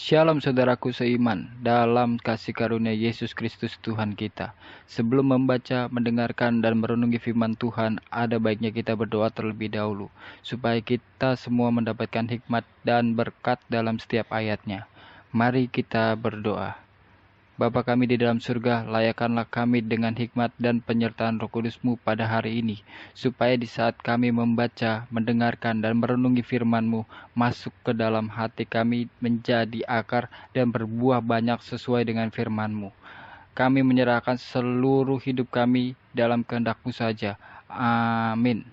Shalom saudaraku seiman, dalam kasih karunia Yesus Kristus Tuhan kita. Sebelum membaca, mendengarkan, dan merenungi firman Tuhan, ada baiknya kita berdoa terlebih dahulu, supaya kita semua mendapatkan hikmat dan berkat dalam setiap ayatnya. Mari kita berdoa. Bapa kami di dalam surga, layakkanlah kami dengan hikmat dan penyertaan Roh Kudus-Mu pada hari ini, supaya di saat kami membaca, mendengarkan, dan merenungi firman-Mu, masuk ke dalam hati kami menjadi akar dan berbuah banyak sesuai dengan firman-Mu. Kami menyerahkan seluruh hidup kami dalam kehendak-Mu saja. Amin.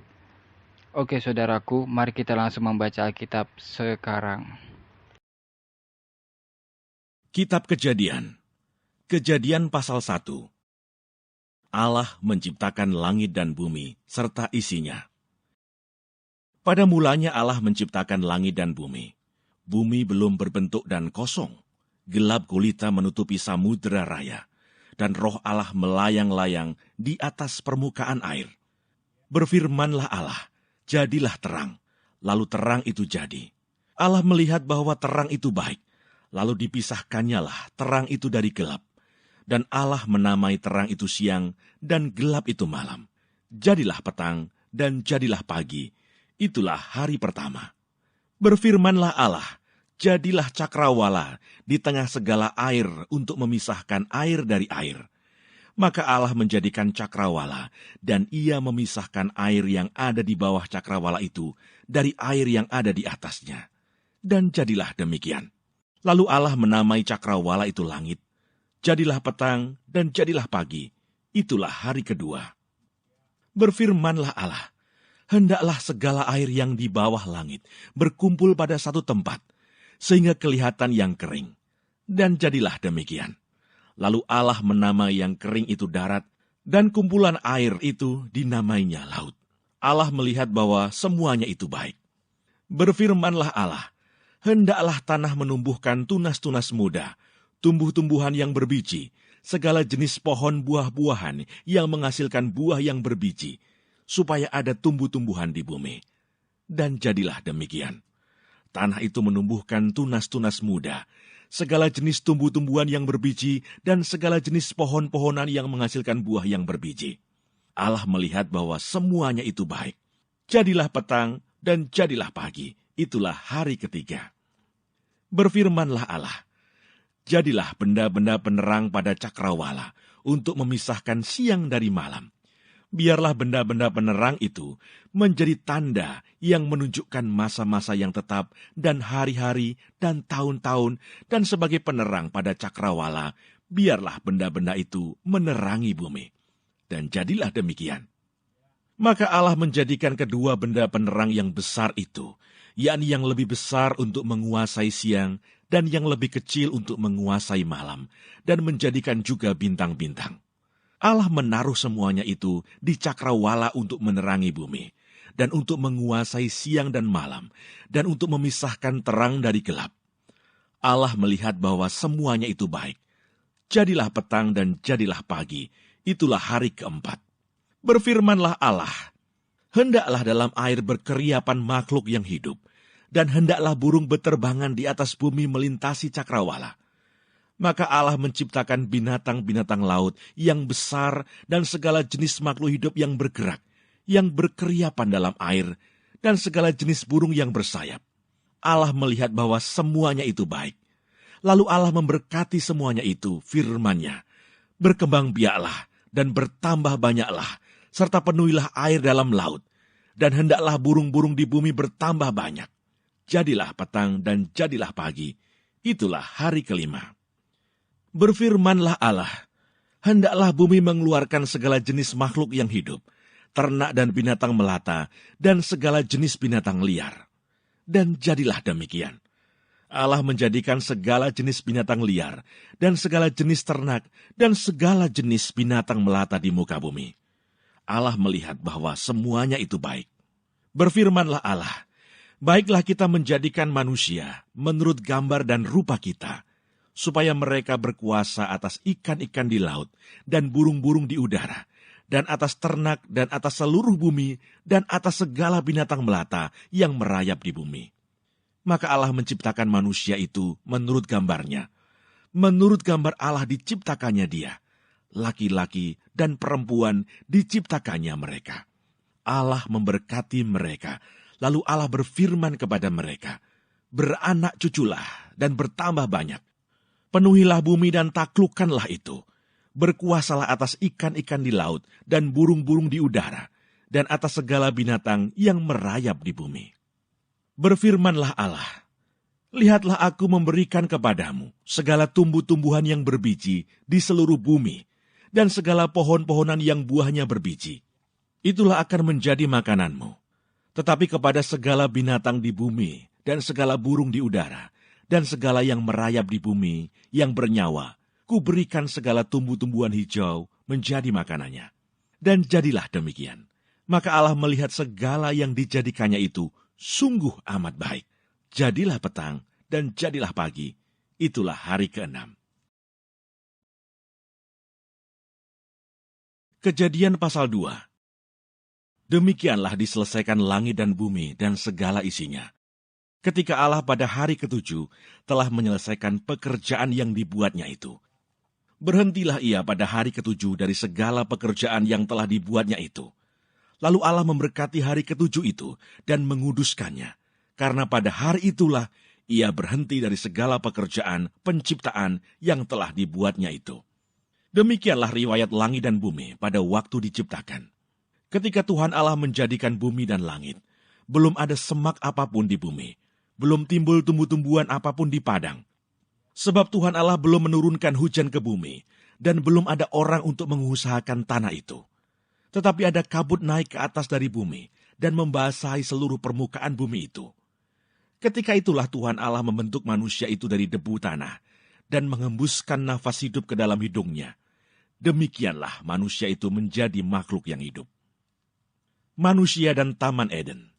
Oke saudaraku, mari kita langsung membaca Alkitab sekarang. Kitab Kejadian pasal 1. Allah menciptakan langit dan bumi serta isinya. Pada mulanya Allah menciptakan langit dan bumi. Bumi belum berbentuk dan kosong. Gelap gulita menutupi samudera raya. Dan roh Allah melayang-layang di atas permukaan air. Berfirmanlah Allah, jadilah terang. Lalu terang itu jadi. Allah melihat bahwa terang itu baik. Lalu dipisahkannyalah terang itu dari gelap. Dan Allah menamai terang itu siang, dan gelap itu malam. Jadilah petang, dan jadilah pagi. Itulah hari pertama. Berfirmanlah Allah, jadilah cakrawala di tengah segala air untuk memisahkan air dari air. Maka Allah menjadikan cakrawala, dan ia memisahkan air yang ada di bawah cakrawala itu dari air yang ada di atasnya. Dan jadilah demikian. Lalu Allah menamai cakrawala itu langit. Jadilah petang dan jadilah pagi. Itulah hari kedua. Berfirmanlah Allah, hendaklah segala air yang di bawah langit berkumpul pada satu tempat, sehingga kelihatan yang kering. Dan jadilah demikian. Lalu Allah menamai yang kering itu darat, dan kumpulan air itu dinamainya laut. Allah melihat bahwa semuanya itu baik. Berfirmanlah Allah, hendaklah tanah menumbuhkan tunas-tunas muda, tumbuh-tumbuhan yang berbiji, segala jenis pohon buah-buahan yang menghasilkan buah yang berbiji, supaya ada tumbuh-tumbuhan di bumi. Dan jadilah demikian. Tanah itu menumbuhkan tunas-tunas muda, segala jenis tumbuh-tumbuhan yang berbiji, dan segala jenis pohon-pohonan yang menghasilkan buah yang berbiji. Allah melihat bahwa semuanya itu baik. Jadilah petang dan jadilah pagi. Itulah hari ketiga. Berfirmanlah Allah, jadilah benda-benda penerang pada cakrawala untuk memisahkan siang dari malam. Biarlah benda-benda penerang itu menjadi tanda yang menunjukkan masa-masa yang tetap dan hari-hari dan tahun-tahun, dan sebagai penerang pada cakrawala, biarlah benda-benda itu menerangi bumi. Dan jadilah demikian. Maka Allah menjadikan kedua benda penerang yang besar itu, yakni yang lebih besar untuk menguasai siang, dan yang lebih kecil untuk menguasai malam, dan menjadikan juga bintang-bintang. Allah menaruh semuanya itu di cakrawala untuk menerangi bumi, dan untuk menguasai siang dan malam, dan untuk memisahkan terang dari gelap. Allah melihat bahwa semuanya itu baik. Jadilah petang dan jadilah pagi, itulah hari keempat. Berfirmanlah Allah, hendaklah dalam air berkeriapan makhluk yang hidup, dan hendaklah burung beterbangan di atas bumi melintasi cakrawala. Maka Allah menciptakan binatang-binatang laut yang besar dan segala jenis makhluk hidup yang bergerak, yang berkeriapan dalam air, dan segala jenis burung yang bersayap. Allah melihat bahwa semuanya itu baik. Lalu Allah memberkati semuanya itu, firman-Nya, berkembang biaklah dan bertambah banyaklah, serta penuhilah air dalam laut, dan hendaklah burung-burung di bumi bertambah banyak. Jadilah petang dan jadilah pagi, itulah hari kelima. Berfirmanlah Allah, hendaklah bumi mengeluarkan segala jenis makhluk yang hidup, ternak dan binatang melata, dan segala jenis binatang liar. Dan jadilah demikian. Allah menjadikan segala jenis binatang liar, dan segala jenis ternak, dan segala jenis binatang melata di muka bumi. Allah melihat bahwa semuanya itu baik. Berfirmanlah Allah, baiklah kita menjadikan manusia menurut gambar dan rupa kita, supaya mereka berkuasa atas ikan-ikan di laut dan burung-burung di udara, dan atas ternak dan atas seluruh bumi, dan atas segala binatang melata yang merayap di bumi. Maka Allah menciptakan manusia itu menurut gambarnya. Menurut gambar Allah diciptakannya dia. Laki-laki dan perempuan diciptakannya mereka. Allah memberkati mereka. Lalu Allah berfirman kepada mereka, "Beranak cuculah dan bertambah banyak. Penuhilah bumi dan taklukkanlah itu. Berkuasalah atas ikan-ikan di laut dan burung-burung di udara, dan atas segala binatang yang merayap di bumi." Berfirmanlah Allah, "Lihatlah aku memberikan kepadamu segala tumbuh-tumbuhan yang berbiji di seluruh bumi, dan segala pohon-pohonan yang buahnya berbiji. Itulah akan menjadi makananmu. Tetapi kepada segala binatang di bumi, dan segala burung di udara, dan segala yang merayap di bumi, yang bernyawa, kuberikan segala tumbuh-tumbuhan hijau menjadi makanannya." Dan jadilah demikian. Maka Allah melihat segala yang dijadikannya itu sungguh amat baik. Jadilah petang dan jadilah pagi. Itulah hari ke-6. Kejadian pasal 2. Demikianlah diselesaikan langit dan bumi dan segala isinya. Ketika Allah pada hari ke-7 telah menyelesaikan pekerjaan yang dibuatnya itu. Berhentilah ia pada hari ke-7 dari segala pekerjaan yang telah dibuatnya itu. Lalu Allah memberkati hari ke-7 itu dan menguduskannya. Karena pada hari itulah ia berhenti dari segala pekerjaan penciptaan yang telah dibuatnya itu. Demikianlah riwayat langit dan bumi pada waktu diciptakan. Ketika Tuhan Allah menjadikan bumi dan langit, belum ada semak apapun di bumi, belum timbul tumbuh-tumbuhan apapun di padang. Sebab Tuhan Allah belum menurunkan hujan ke bumi, dan belum ada orang untuk mengusahakan tanah itu. Tetapi ada kabut naik ke atas dari bumi, dan membasahi seluruh permukaan bumi itu. Ketika itulah Tuhan Allah membentuk manusia itu dari debu tanah, dan menghembuskan nafas hidup ke dalam hidungnya. Demikianlah manusia itu menjadi makhluk yang hidup. Manusia dan Taman Eden.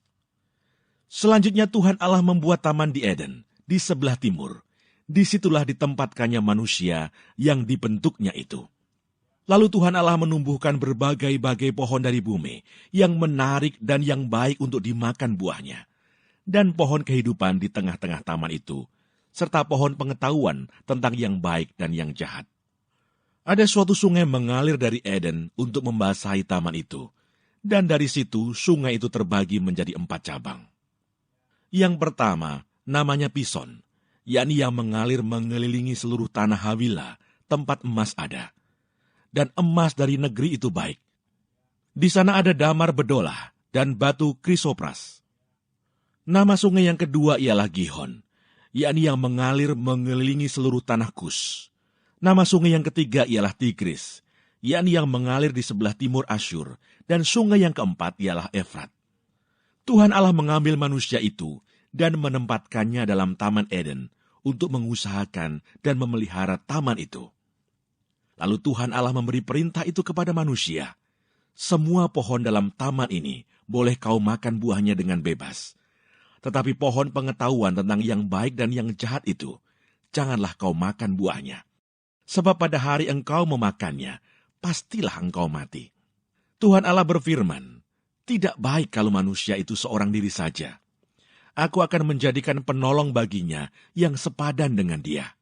Selanjutnya Tuhan Allah membuat taman di Eden, di sebelah timur. Disitulah ditempatkannya manusia yang dibentuknya itu. Lalu Tuhan Allah menumbuhkan berbagai-bagai pohon dari bumi, yang menarik dan yang baik untuk dimakan buahnya. Dan pohon kehidupan di tengah-tengah taman itu, serta pohon pengetahuan tentang yang baik dan yang jahat. Ada suatu sungai mengalir dari Eden untuk membasahi taman itu. Dan dari situ sungai itu terbagi menjadi 4 cabang. Yang pertama namanya Pison, yakni yang mengalir mengelilingi seluruh tanah Hawila, tempat emas ada. Dan emas dari negeri itu baik. Di sana ada damar bedolah dan batu krisopras. Nama sungai yang kedua ialah Gihon, yakni yang mengalir mengelilingi seluruh tanah Kus. Nama sungai yang ketiga ialah Tigris, yakni yang mengalir di sebelah timur Asyur, dan sungai yang keempat ialah Efrat. Tuhan Allah mengambil manusia itu dan menempatkannya dalam Taman Eden untuk mengusahakan dan memelihara taman itu. Lalu Tuhan Allah memberi perintah itu kepada manusia. Semua pohon dalam taman ini boleh kau makan buahnya dengan bebas. Tetapi pohon pengetahuan tentang yang baik dan yang jahat itu, janganlah kau makan buahnya. Sebab pada hari engkau memakannya, pastilah engkau mati. Tuhan Allah berfirman, "Tidak baik kalau manusia itu seorang diri saja. Aku akan menjadikan penolong baginya yang sepadan dengan dia."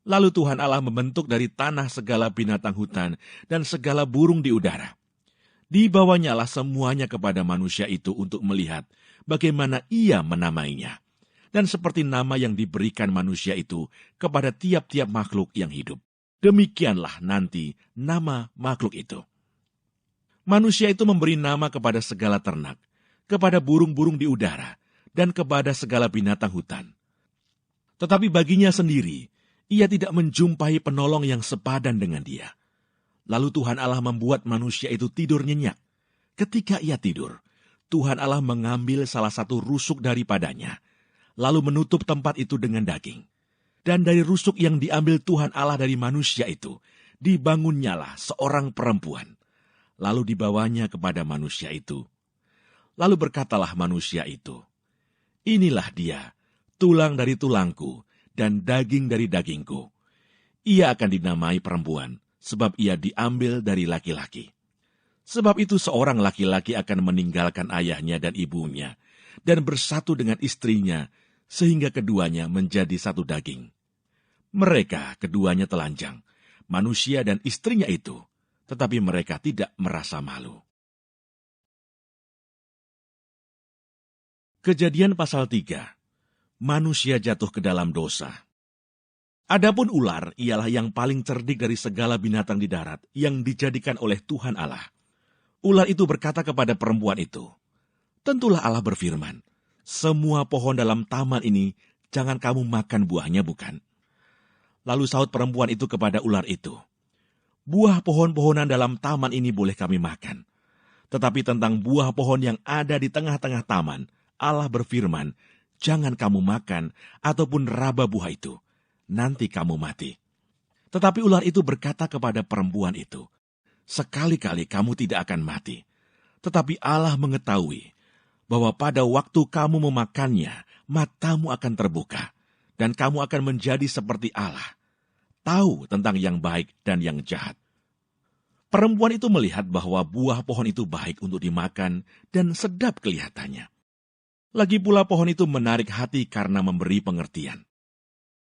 Lalu Tuhan Allah membentuk dari tanah segala binatang hutan dan segala burung di udara. Dibawanyalah semuanya kepada manusia itu untuk melihat bagaimana ia menamainya. Dan seperti nama yang diberikan manusia itu kepada tiap-tiap makhluk yang hidup. Demikianlah nanti nama makhluk itu. Manusia itu memberi nama kepada segala ternak, kepada burung-burung di udara, dan kepada segala binatang hutan. Tetapi baginya sendiri, ia tidak menjumpai penolong yang sepadan dengan dia. Lalu Tuhan Allah membuat manusia itu tidur nyenyak. Ketika ia tidur, Tuhan Allah mengambil salah satu rusuk daripadanya, lalu menutup tempat itu dengan daging. Dan dari rusuk yang diambil Tuhan Allah dari manusia itu, dibangunnyalah seorang perempuan. Lalu dibawanya kepada manusia itu. Lalu berkatalah manusia itu, "Inilah dia, tulang dari tulangku, dan daging dari dagingku. Ia akan dinamai perempuan, sebab ia diambil dari laki-laki. Sebab itu seorang laki-laki akan meninggalkan ayahnya dan ibunya, dan bersatu dengan istrinya, sehingga keduanya menjadi satu daging. Mereka keduanya telanjang, manusia dan istrinya itu, tetapi mereka tidak merasa malu. Kejadian pasal 3. Manusia jatuh ke dalam dosa. Adapun ular ialah yang paling cerdik dari segala binatang di darat yang dijadikan oleh Tuhan Allah. Ular itu berkata kepada perempuan itu, "Tentulah Allah berfirman, semua pohon dalam taman ini jangan kamu makan buahnya, bukan?" Lalu sahut perempuan itu kepada ular itu, "Buah pohon-pohonan dalam taman ini boleh kami makan. Tetapi tentang buah pohon yang ada di tengah-tengah taman, Allah berfirman, jangan kamu makan ataupun raba buah itu, nanti kamu mati." Tetapi ular itu berkata kepada perempuan itu, "Sekali-kali kamu tidak akan mati. Tetapi Allah mengetahui bahwa pada waktu kamu memakannya, matamu akan terbuka, dan kamu akan menjadi seperti Allah, tahu tentang yang baik dan yang jahat." Perempuan itu melihat bahwa buah pohon itu baik untuk dimakan dan sedap kelihatannya. Lagi pula pohon itu menarik hati karena memberi pengertian.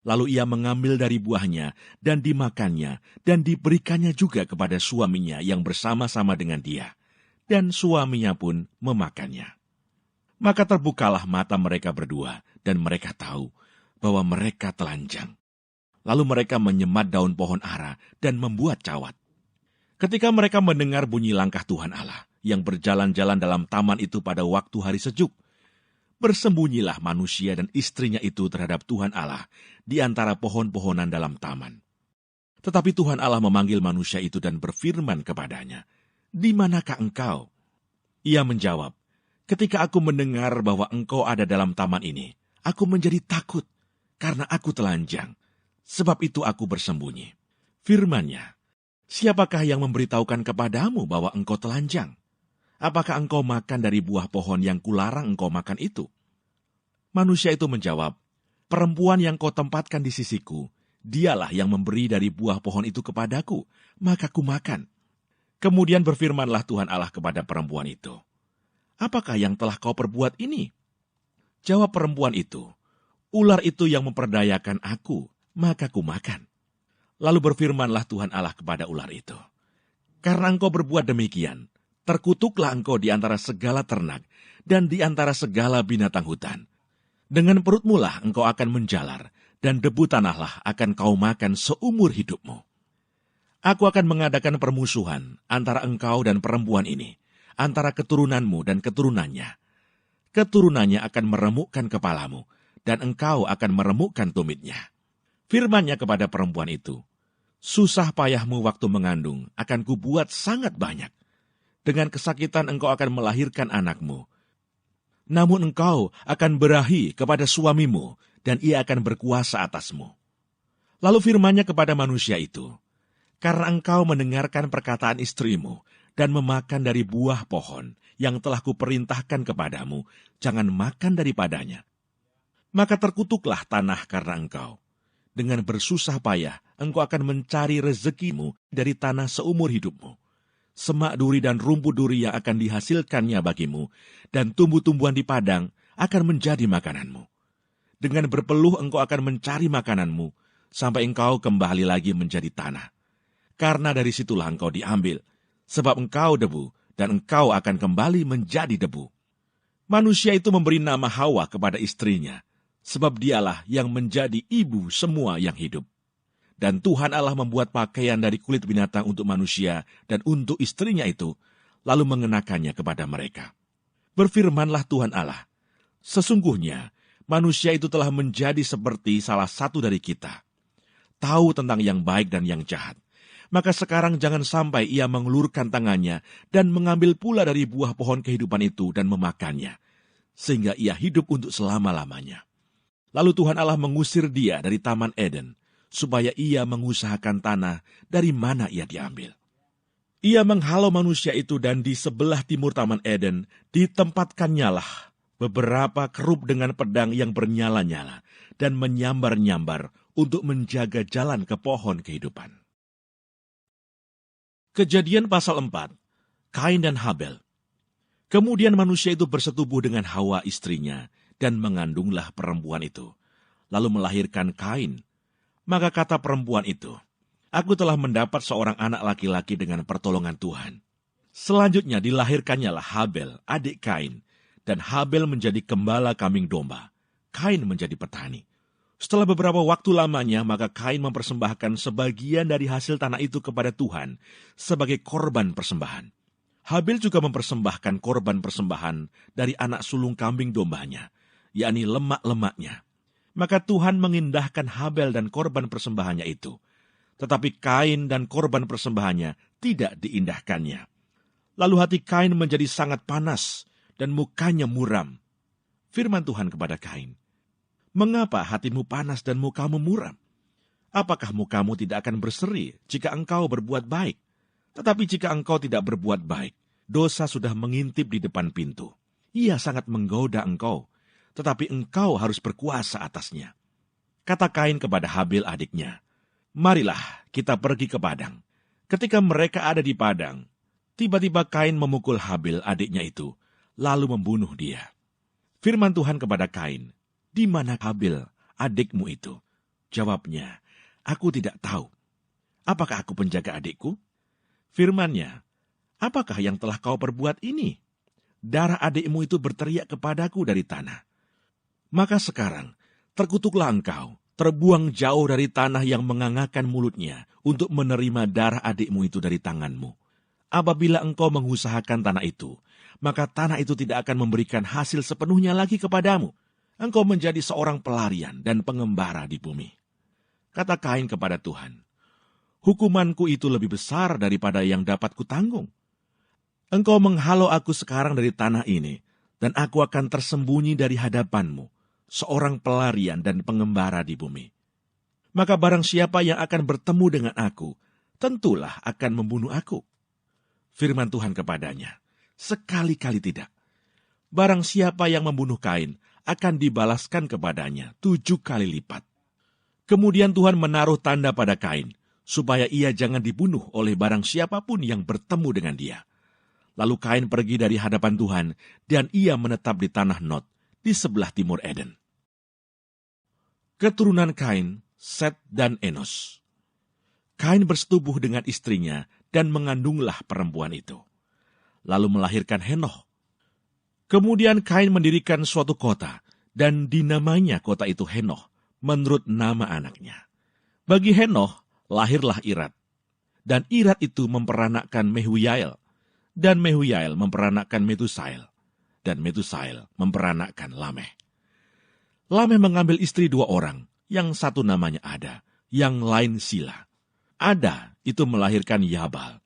Lalu ia mengambil dari buahnya dan dimakannya dan diberikannya juga kepada suaminya yang bersama-sama dengan dia. Dan suaminya pun memakannya. Maka terbukalah mata mereka berdua dan mereka tahu bahwa mereka telanjang. Lalu mereka menyemat daun pohon ara dan membuat cawat. Ketika mereka mendengar bunyi langkah Tuhan Allah yang berjalan-jalan dalam taman itu pada waktu hari sejuk, bersembunyilah manusia dan istrinya itu terhadap Tuhan Allah di antara pohon-pohonan dalam taman. Tetapi Tuhan Allah memanggil manusia itu dan berfirman kepadanya, "Di manakah engkau?" Ia menjawab, "Ketika aku mendengar bahwa engkau ada dalam taman ini, aku menjadi takut karena aku telanjang. Sebab itu aku bersembunyi." Firman-Nya, "Siapakah yang memberitahukan kepadamu bahwa engkau telanjang? Apakah engkau makan dari buah pohon yang kularang engkau makan itu?" Manusia itu menjawab, "Perempuan yang kau tempatkan di sisiku, dialah yang memberi dari buah pohon itu kepadaku, maka ku makan." Kemudian berfirmanlah Tuhan Allah kepada perempuan itu, "Apakah yang telah kau perbuat ini?" Jawab perempuan itu, "Ular itu yang memperdayakan aku, maka ku makan." Lalu berfirmanlah Tuhan Allah kepada ular itu, "Karena engkau berbuat demikian, terkutuklah engkau di antara segala ternak dan di antara segala binatang hutan. Dengan perutmu lah engkau akan menjalar, dan debu tanahlah akan kau makan seumur hidupmu. Aku akan mengadakan permusuhan antara engkau dan perempuan ini, antara keturunanmu dan keturunannya. Keturunannya akan meremukkan kepalamu, dan engkau akan meremukkan tumitnya." Firman-Nya kepada perempuan itu, "Susah payahmu waktu mengandung akan kubuat sangat banyak. Dengan kesakitan engkau akan melahirkan anakmu. Namun engkau akan berahi kepada suamimu, dan ia akan berkuasa atasmu." Lalu firman-Nya kepada manusia itu, "Karena engkau mendengarkan perkataan istrimu, dan memakan dari buah pohon yang telah kuperintahkan kepadamu, jangan makan daripadanya. Maka terkutuklah tanah karena engkau. Dengan bersusah payah, engkau akan mencari rezekimu dari tanah seumur hidupmu. Semak duri dan rumput duri yang akan dihasilkannya bagimu, dan tumbuh-tumbuhan di padang akan menjadi makananmu. Dengan berpeluh engkau akan mencari makananmu, sampai engkau kembali lagi menjadi tanah. Karena dari situlah engkau diambil, sebab engkau debu, dan engkau akan kembali menjadi debu." Manusia itu memberi nama Hawa kepada istrinya, sebab dialah yang menjadi ibu semua yang hidup. Dan Tuhan Allah membuat pakaian dari kulit binatang untuk manusia dan untuk istrinya itu, lalu mengenakannya kepada mereka. Berfirmanlah Tuhan Allah, "Sesungguhnya manusia itu telah menjadi seperti salah satu dari kita, tahu tentang yang baik dan yang jahat. Maka sekarang jangan sampai ia mengulurkan tangannya dan mengambil pula dari buah pohon kehidupan itu dan memakannya, sehingga ia hidup untuk selama-lamanya." Lalu Tuhan Allah mengusir dia dari Taman Eden, supaya ia mengusahakan tanah dari mana ia diambil. Ia menghalau manusia itu, dan di sebelah timur Taman Eden ditempatkannya beberapa kerub dengan pedang yang bernyala-nyala dan menyambar-nyambar untuk menjaga jalan ke pohon kehidupan. Kejadian pasal 4, Kain dan Habel. Kemudian manusia itu bersetubuh dengan Hawa istrinya, dan mengandunglah perempuan itu, lalu melahirkan Kain. Maka kata perempuan itu, "Aku telah mendapat seorang anak laki-laki dengan pertolongan Tuhan." Selanjutnya dilahirkannya Habel, adik Kain, dan Habel menjadi gembala kambing domba. Kain menjadi petani. Setelah beberapa waktu lamanya, maka Kain mempersembahkan sebagian dari hasil tanah itu kepada Tuhan sebagai korban persembahan. Habel juga mempersembahkan korban persembahan dari anak sulung kambing dombanya, yakni lemak-lemaknya. Maka Tuhan mengindahkan Habel dan korban persembahannya itu, tetapi Kain dan korban persembahannya tidak diindahkannya. Lalu hati Kain menjadi sangat panas dan mukanya muram. Firman Tuhan kepada Kain, "Mengapa hatimu panas dan mukamu muram? Apakah mukamu tidak akan berseri jika engkau berbuat baik? Tetapi jika engkau tidak berbuat baik, dosa sudah mengintip di depan pintu. Ia sangat menggoda engkau, tetapi engkau harus berkuasa atasnya." Kata Kain kepada Habel adiknya, "Marilah kita pergi ke padang." Ketika mereka ada di padang, tiba-tiba Kain memukul Habel adiknya itu, lalu membunuh dia. Firman Tuhan kepada Kain, "Di mana Habel, adikmu itu?" Jawabnya, "Aku tidak tahu." "Apakah aku penjaga adikku?" Firman-Nya, "Apakah yang telah kau perbuat ini? Darah adikmu itu berteriak kepadaku dari tanah. Maka sekarang, terkutuklah engkau, terbuang jauh dari tanah yang mengangakan mulutnya untuk menerima darah adikmu itu dari tanganmu. Apabila engkau mengusahakan tanah itu, maka tanah itu tidak akan memberikan hasil sepenuhnya lagi kepadamu. Engkau menjadi seorang pelarian dan pengembara di bumi." Kata Kain kepada Tuhan, "Hukumanku itu lebih besar daripada yang dapat kutanggung. Engkau menghalau aku sekarang dari tanah ini, dan aku akan tersembunyi dari hadapanmu, seorang pelarian dan pengembara di bumi. Maka barang siapa yang akan bertemu dengan aku, tentulah akan membunuh aku." Firman Tuhan kepadanya, "Sekali-kali tidak. Barang siapa yang membunuh Kain, akan dibalaskan kepadanya 7 kali lipat." Kemudian Tuhan menaruh tanda pada Kain, supaya ia jangan dibunuh oleh barang siapapun yang bertemu dengan dia. Lalu Kain pergi dari hadapan Tuhan, dan ia menetap di tanah Nod, di sebelah timur Eden. Keturunan Kain, Set dan Enos. Kain bersetubuh dengan istrinya, dan mengandunglah perempuan itu. Lalu melahirkan Henoh. Kemudian Kain mendirikan suatu kota, dan dinamainya kota itu Henoh, menurut nama anaknya. Bagi Henoh, lahirlah Irad. Dan Irad itu memperanakkan Mehuyael, dan Mehuyael memperanakkan Metusael, dan Metusael memperanakkan Lameh. Lameh mengambil istri 2 orang, yang satu namanya Ada, yang lain Sila. Ada itu melahirkan Yabal.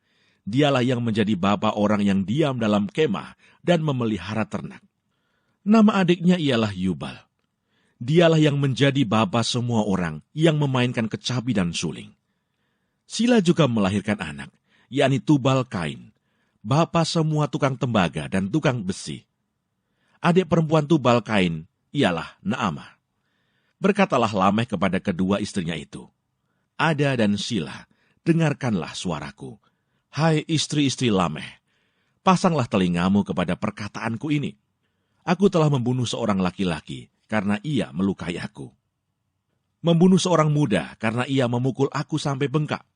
Dialah yang menjadi bapa orang yang diam dalam kemah dan memelihara ternak. Nama adiknya ialah Yubal. Dialah yang menjadi bapa semua orang yang memainkan kecapi dan suling. Sila juga melahirkan anak, yakni Tubal Kain, bapa semua tukang tembaga dan tukang besi. Adik perempuan Tubal Kain ialah Naamah. Berkatalah Lameh kepada kedua istrinya itu, "Ada dan Sila, dengarkanlah suaraku. Hai istri-istri Lameh, pasanglah telingamu kepada perkataanku ini. Aku telah membunuh seorang laki-laki karena ia melukai aku. Membunuh seorang muda karena ia memukul aku sampai bengkak.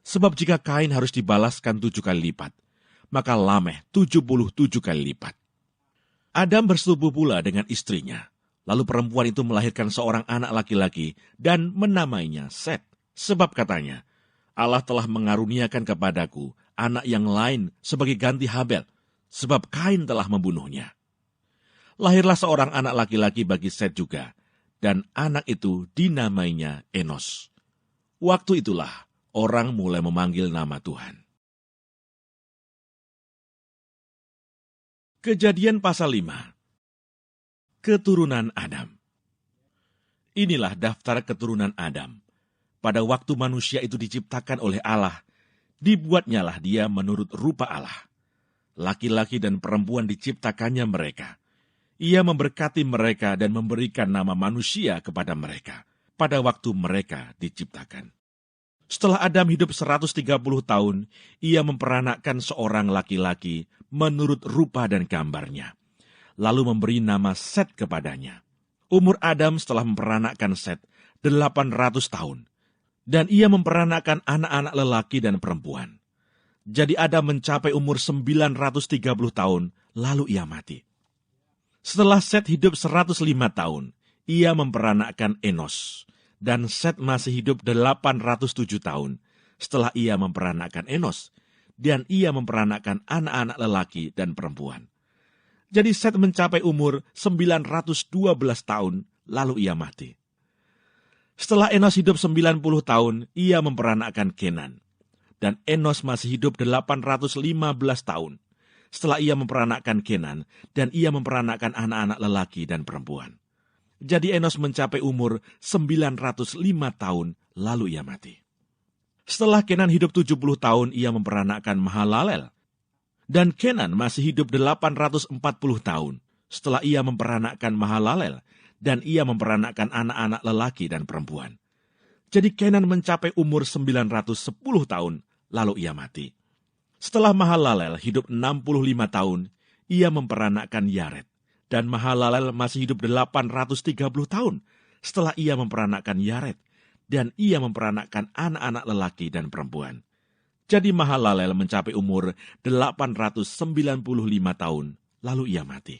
Sebab jika Kain harus dibalaskan 7 kali lipat, maka Lameh 77 kali lipat." Adam bersetubuh pula dengan istrinya. Lalu perempuan itu melahirkan seorang anak laki-laki dan menamainya Set. Sebab katanya, "Allah telah mengaruniakan kepadaku anak yang lain sebagai ganti Habel, sebab Kain telah membunuhnya." Lahirlah seorang anak laki-laki bagi Set juga, dan anak itu dinamainya Enos. Waktu itulah orang mulai memanggil nama Tuhan. Kejadian pasal 5. Keturunan Adam. Inilah daftar keturunan Adam. Pada waktu manusia itu diciptakan oleh Allah, dibuatnyalah dia menurut rupa Allah. Laki-laki dan perempuan diciptakannya mereka. Ia memberkati mereka dan memberikan nama manusia kepada mereka pada waktu mereka diciptakan. Setelah Adam hidup 130 tahun, ia memperanakkan seorang laki-laki menurut rupa dan gambarnya. lalu memberi nama Set kepadanya. Umur Adam setelah memperanakkan Set 800 tahun, dan ia memperanakkan anak-anak lelaki dan perempuan. Jadi Adam mencapai umur 930 tahun, lalu ia mati. Setelah Set hidup 105 tahun, ia memperanakkan Enos, dan Set masih hidup 807 tahun setelah ia memperanakkan Enos, dan ia memperanakkan anak-anak lelaki dan perempuan. Jadi Set mencapai umur 912 tahun, lalu ia mati. Setelah Enos hidup 90 tahun, ia memperanakkan Kenan. Dan Enos masih hidup 815 tahun, setelah ia memperanakkan Kenan, dan ia memperanakkan anak-anak lelaki dan perempuan. Jadi Enos mencapai umur 905 tahun, lalu ia mati. Setelah Kenan hidup 70 tahun, ia memperanakkan Mahalalel. Dan Kenan masih hidup 840 tahun setelah ia memperanakkan Mahalalel, dan ia memperanakkan anak-anak lelaki dan perempuan. Jadi Kenan mencapai umur 910 tahun, lalu ia mati. Setelah Mahalalel hidup 65 tahun, ia memperanakkan Yared. Dan Mahalalel masih hidup 830 tahun setelah ia memperanakkan Yared, dan ia memperanakkan anak-anak lelaki dan perempuan. Jadi Mahalalel mencapai umur 895 tahun, lalu ia mati.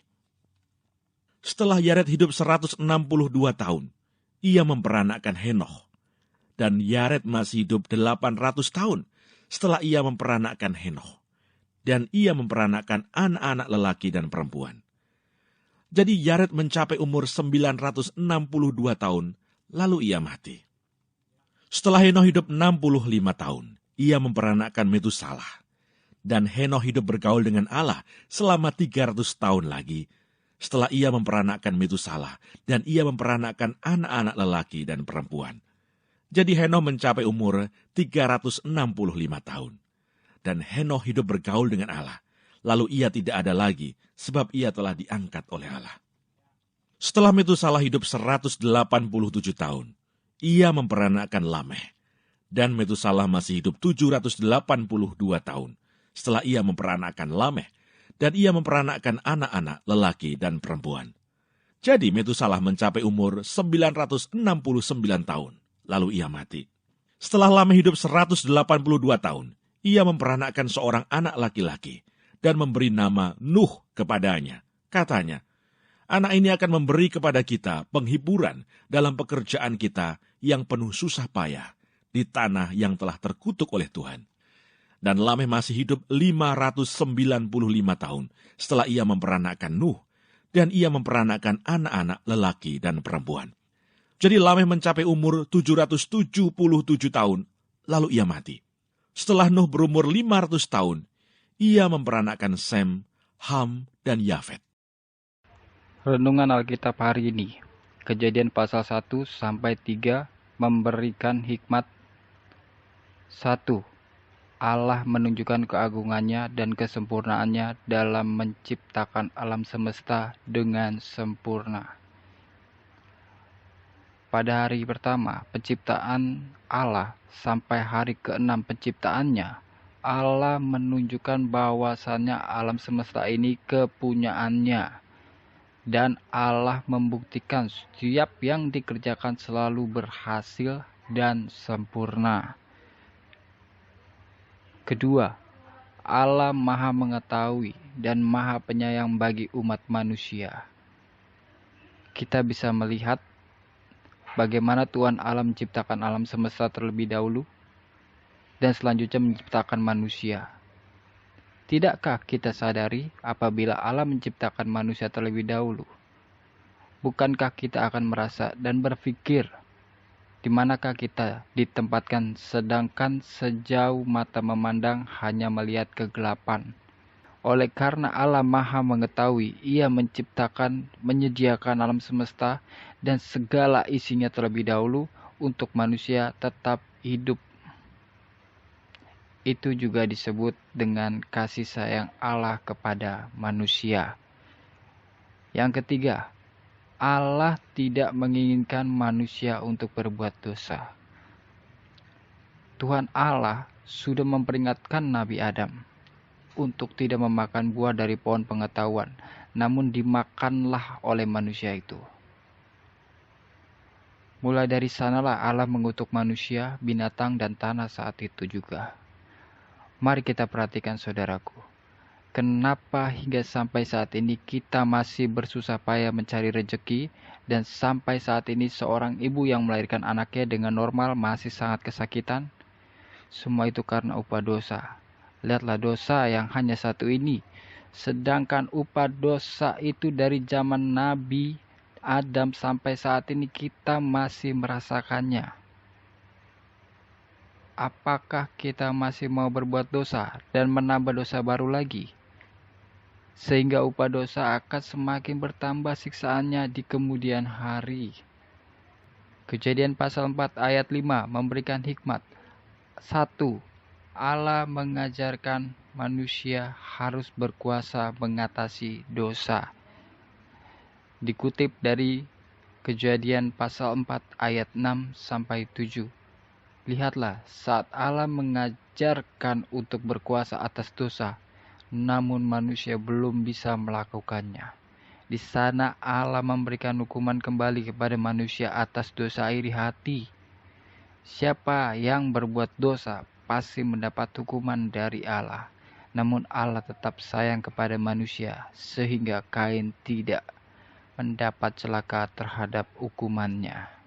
Setelah Yared hidup 162 tahun, ia memperanakkan Henoch. Dan Yared masih hidup 800 tahun setelah ia memperanakkan Henoch. Dan ia memperanakkan anak-anak lelaki dan perempuan. Jadi Yared mencapai umur 962 tahun, lalu ia mati. Setelah Henoch hidup 65 tahun, ia memperanakkan Metusalah. Dan Henoch hidup bergaul dengan Allah selama 300 tahun lagi, setelah ia memperanakkan Metusalah, dan ia memperanakkan anak-anak lelaki dan perempuan. Jadi Henoch mencapai umur 365 tahun. Dan Henoch hidup bergaul dengan Allah, lalu ia tidak ada lagi, sebab ia telah diangkat oleh Allah. Setelah Metusalah hidup 187 tahun, ia memperanakkan Lameh. Dan Metusalah masih hidup 782 tahun setelah ia memperanakkan Lameh, dan ia memperanakkan anak-anak lelaki dan perempuan. Jadi Metusalah mencapai umur 969 tahun, lalu ia mati. Setelah Lameh hidup 182 tahun, ia memperanakkan seorang anak laki-laki dan memberi nama Nuh kepadanya. Katanya, anak ini akan memberi kepada kita penghiburan dalam pekerjaan kita yang penuh susah payah di tanah yang telah terkutuk oleh Tuhan. Dan Lameh masih hidup 595 tahun setelah ia memperanakkan Nuh, dan ia memperanakkan anak-anak lelaki dan perempuan. Jadi Lameh mencapai umur 777 tahun, lalu ia mati. Setelah Nuh berumur 500 tahun, ia memperanakkan Sem, Ham, dan Yafet. Renungan Alkitab hari ini, Kejadian pasal 1 sampai 3 memberikan hikmat. 1. Allah menunjukkan keagungannya dan kesempurnaannya dalam menciptakan alam semesta dengan sempurna. Pada hari pertama penciptaan Allah sampai hari ke-6 penciptaannya, Allah menunjukkan bahwasannya alam semesta ini kepunyaannya. Dan Allah membuktikan setiap yang dikerjakan selalu berhasil dan sempurna. Kedua, Allah Maha Mengetahui dan Maha Penyayang bagi umat manusia. Kita bisa melihat bagaimana Tuhan Allah menciptakan alam semesta terlebih dahulu dan selanjutnya menciptakan manusia. Tidakkah kita sadari apabila Allah menciptakan manusia terlebih dahulu? Bukankah kita akan merasa dan berpikir, di manakah kita ditempatkan sedangkan sejauh mata memandang hanya melihat kegelapan? Oleh karena Allah Maha Mengetahui, Ia menyediakan alam semesta dan segala isinya terlebih dahulu untuk manusia tetap hidup. Itu juga disebut dengan kasih sayang Allah kepada manusia. Yang ketiga, Allah tidak menginginkan manusia untuk berbuat dosa. Tuhan Allah sudah memperingatkan Nabi Adam untuk tidak memakan buah dari pohon pengetahuan, namun dimakanlah oleh manusia itu. Mulai dari sanalah Allah mengutuk manusia, binatang, dan tanah saat itu juga. Mari kita perhatikan saudaraku. Kenapa hingga sampai saat ini kita masih bersusah payah mencari rejeki, dan sampai saat ini seorang ibu yang melahirkan anaknya dengan normal masih sangat kesakitan? Semua itu karena upah dosa. Lihatlah dosa yang hanya satu ini. Sedangkan upah dosa itu dari zaman Nabi Adam sampai saat ini kita masih merasakannya. Apakah kita masih mau berbuat dosa dan menambah dosa baru lagi? Sehingga upah dosa akan semakin bertambah siksaannya di kemudian hari. Kejadian pasal 4 ayat 5 memberikan hikmat. 1. Allah mengajarkan manusia harus berkuasa mengatasi dosa. Dikutip dari Kejadian pasal 4 ayat 6 sampai 7. Lihatlah, saat Allah mengajarkan untuk berkuasa atas dosa, namun manusia belum bisa melakukannya. Di sana Allah memberikan hukuman kembali kepada manusia atas dosa iri hati. Siapa yang berbuat dosa pasti mendapat hukuman dari Allah. Namun Allah tetap sayang kepada manusia sehingga Kain tidak mendapat celaka terhadap hukumannya.